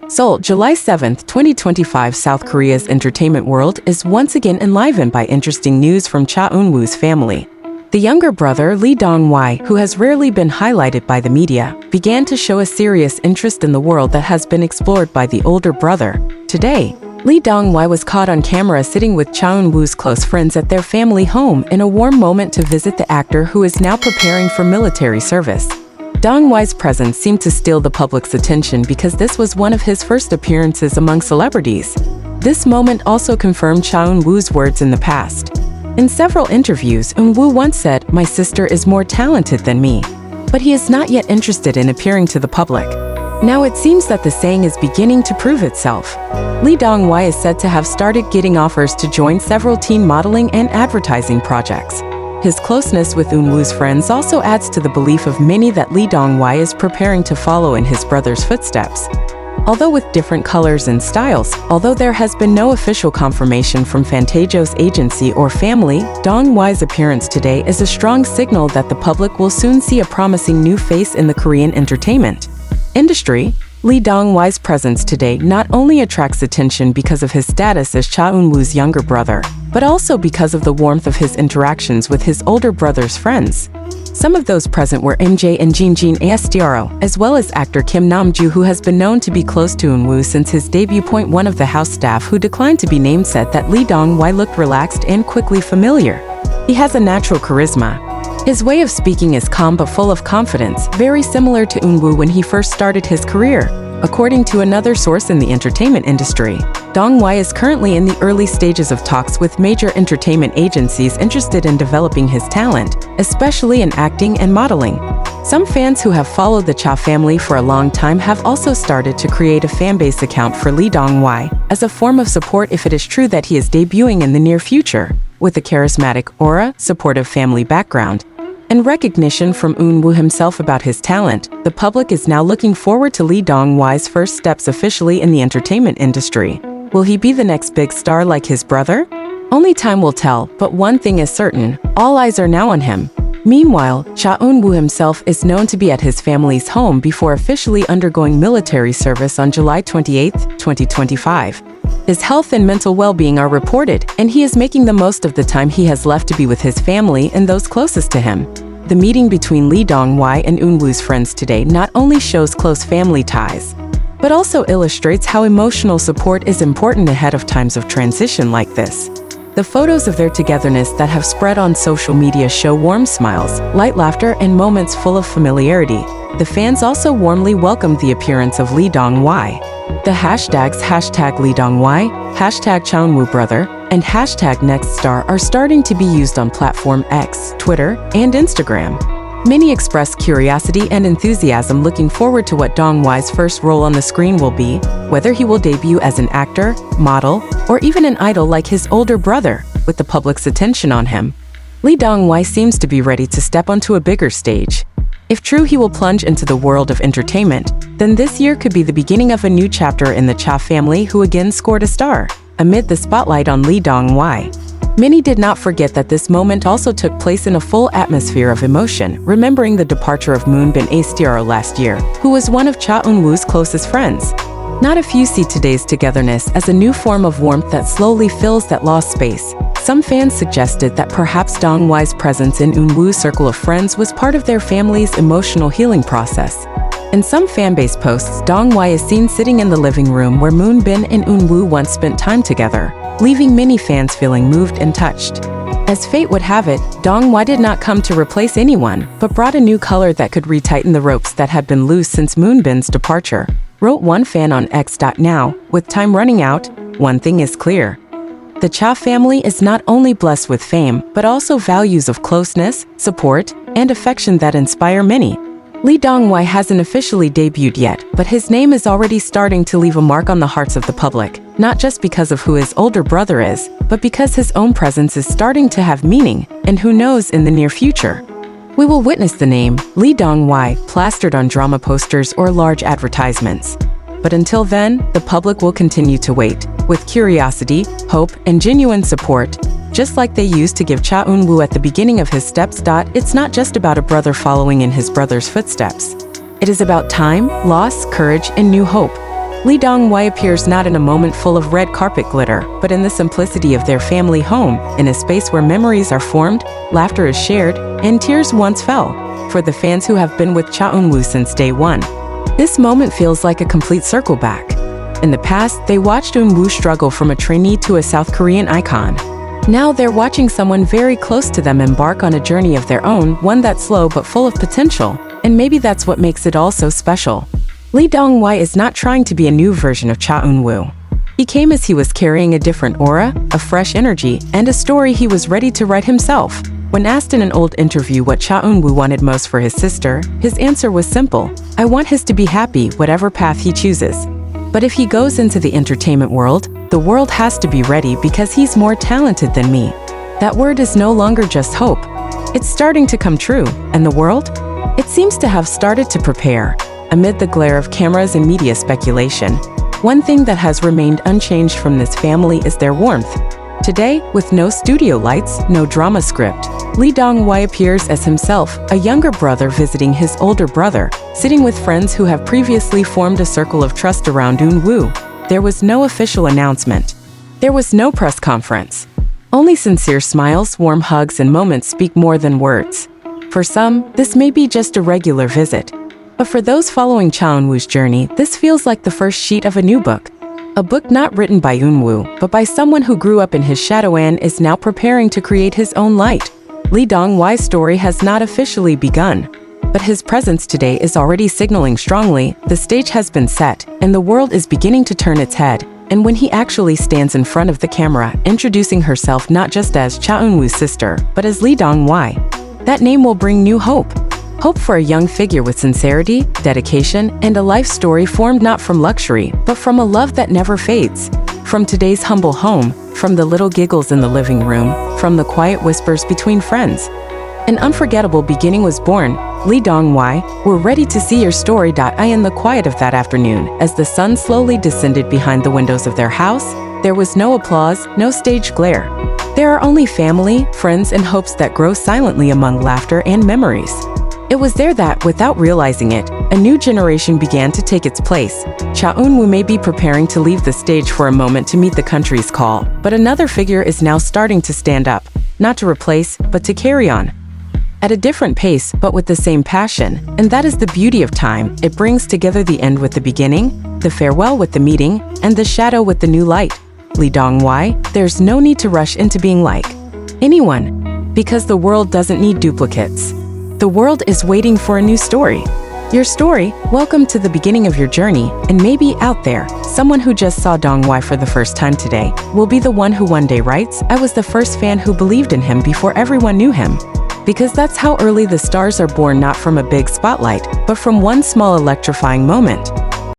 Seoul, July 7, 2025. South Korea's entertainment world is once again enlivened by interesting news from Cha Eun-woo's family. The younger brother, Lee Dong-hwi, who has rarely been highlighted by the media, began to show a serious interest in the world that has been explored by the older brother. Today, Lee Dong-hwi was caught on camera sitting with Cha Eun-woo's close friends at their family home in a warm moment to visit the actor who is now preparing for military service. Dong-hwi's presence seemed to steal the public's attention because this was one of his first appearances among celebrities. This moment also confirmed Cha Eun-woo's words in the past. In several interviews, Eun-woo once said, "My sister is more talented than me." But he is not yet interested in appearing to the public. Now it seems that the saying is beginning to prove itself. Lee Dong-hwi is said to have started getting offers to join several teen modeling and advertising projects. His closeness with Eun-woo's friends also adds to the belief of many that Lee Dong-hwi is preparing to follow in his brother's footsteps. Although with different colors and styles, although there has been no official confirmation from Fantasio's agency or family, Dong-hwi's appearance today is a strong signal that the public will soon see a promising new face in the Korean entertainment industry. Lee Dong-hwi's presence today not only attracts attention because of his status as Cha Eun-woo's younger brother, but also because of the warmth of his interactions with his older brother's friends. Some of those present were MJ and Jin Astro, as well as actor Kim Nam-joo, who has been known to be close to Eun-woo since his debut. One of the house staff who declined to be named said that Lee Dong-hwi looked relaxed and quickly familiar. He has a natural charisma. His way of speaking is calm but full of confidence, very similar to Eun-woo when he first started his career. According to another source in the entertainment industry, Dong-hwi is currently in the early stages of talks with major entertainment agencies interested in developing his talent, especially in acting and modeling. Some fans who have followed the Cha family for a long time have also started to create a fanbase account for Lee Dong-hwi as a form of support if it is true that he is debuting in the near future. With a charismatic aura, supportive family background, and recognition from Eun-woo himself about his talent, the public is now looking forward to Lee Dong-hwi's first steps officially in the entertainment industry. Will he be the next big star like his brother? Only time will tell, but one thing is certain, all eyes are now on him. Meanwhile, Cha Eun-woo himself is known to be at his family's home before officially undergoing military service on July 28, 2025. His health and mental well-being are reported, and he is making the most of the time he has left to be with his family and those closest to him. The meeting between Lee Dong-hwi and Eun-woo's friends today not only shows close family ties, but also illustrates how emotional support is important ahead of times of transition like this. The photos of their togetherness that have spread on social media show warm smiles, light laughter, and moments full of familiarity. The fans also warmly welcomed the appearance of Lee Dong-hwi. The hashtags #LeeDongHwi, #ChaEunWooBrother, and #NextStar are starting to be used on platform X, Twitter, and Instagram. Many expressed curiosity and enthusiasm looking forward to what Dong-hwi's first role on the screen will be, whether he will debut as an actor, model, or even an idol like his older brother, with the public's attention on him. Lee Dong-hwi seems to be ready to step onto a bigger stage. If true he will plunge into the world of entertainment, then this year could be the beginning of a new chapter in the Cha family, who again scored a star amid the spotlight on Lee Dong-hwi. Many did not forget that this moment also took place in a full atmosphere of emotion, remembering the departure of Moonbin Astro last year, who was one of Cha Eun-woo's closest friends. Not a few see today's togetherness as a new form of warmth that slowly fills that lost space. Some fans suggested that perhaps Dong-hwi's presence in Eun-woo's circle of friends was part of their family's emotional healing process. In some fanbase posts, Dong-hwi is seen sitting in the living room where Moonbin and Eun-woo once spent time together, leaving many fans feeling moved and touched. As fate would have it, Dong-hwi did not come to replace anyone, but brought a new color that could retighten the ropes that had been loose since Moonbin's departure, wrote one fan on X. Now, with time running out, one thing is clear. The Cha family is not only blessed with fame, but also values of closeness, support, and affection that inspire many. Lee Dong-hwi hasn't officially debuted yet, but his name is already starting to leave a mark on the hearts of the public, not just because of who his older brother is, but because his own presence is starting to have meaning, and who knows, in the near future, we will witness the name Lee Dong-hwi plastered on drama posters or large advertisements. But until then, the public will continue to wait, with curiosity, hope, and genuine support, just like they used to give Cha Eun-woo at the beginning of his steps. It's not just about a brother following in his brother's footsteps. It is about time, loss, courage, and new hope. Lee Dong-wai appears not in a moment full of red carpet glitter, but in the simplicity of their family home, in a space where memories are formed, laughter is shared, and tears once fell. For the fans who have been with Cha Eun-woo since day one, this moment feels like a complete circle back. In the past, they watched Eun-woo struggle from a trainee to a South Korean icon. Now they're watching someone very close to them embark on a journey of their own, one that's slow but full of potential, and maybe that's what makes it all so special. Lee Dong-wai is not trying to be a new version of Cha Eun-woo. He came as he was carrying a different aura, a fresh energy, and a story he was ready to write himself. When asked in an old interview what Cha Eun-woo wanted most for his sister, his answer was simple: "I want his to be happy, whatever path he chooses." But if he goes into the entertainment world, the world has to be ready because he's more talented than me. That word is no longer just hope. It's starting to come true, and the world? It seems to have started to prepare. Amid the glare of cameras and media speculation, one thing that has remained unchanged from this family is their warmth. Today, with no studio lights, no drama script, Lee Dong-wai appears as himself, a younger brother visiting his older brother, sitting with friends who have previously formed a circle of trust around Eun-woo. There was no official announcement. There was no press conference. Only sincere smiles, warm hugs, and moments speak more than words. For some, this may be just a regular visit. But for those following Cha Eun-woo's journey, this feels like the first sheet of a new book. A book not written by Eun-woo, but by someone who grew up in his shadow and is now preparing to create his own light. Lee Dong-wai's story has not officially begun, but his presence today is already signaling strongly the stage has been set, and the world is beginning to turn its head. And when he actually stands in front of the camera, introducing herself not just as Cha Eun-woo's sister, but as Lee Dong-wai, that name will bring new hope. Hope for a young figure with sincerity, dedication, and a life story formed not from luxury, but from a love that never fades. From today's humble home, from the little giggles in the living room, from the quiet whispers between friends, an unforgettable beginning was born. Lee Dong-wai, we're ready to see your story. In the quiet of that afternoon, as the sun slowly descended behind the windows of their house, there was no applause, no stage glare. There are only family, friends, and hopes that grow silently among laughter and memories. It was there that, without realizing it, a new generation began to take its place. Cha Eun-woo may be preparing to leave the stage for a moment to meet the country's call, but another figure is now starting to stand up, not to replace, but to carry on. At a different pace, but with the same passion, and that is the beauty of time. It brings together the end with the beginning, the farewell with the meeting, and the shadow with the new light. Lee Dong-wai, there's no need to rush into being like anyone, because the world doesn't need duplicates. The world is waiting for a new story. Your story, welcome to the beginning of your journey, and maybe out there, someone who just saw Dong-wai for the first time today, will be the one who one day writes, "I was the first fan who believed in him before everyone knew him." Because that's how early the stars are born, not from a big spotlight, but from one small electrifying moment.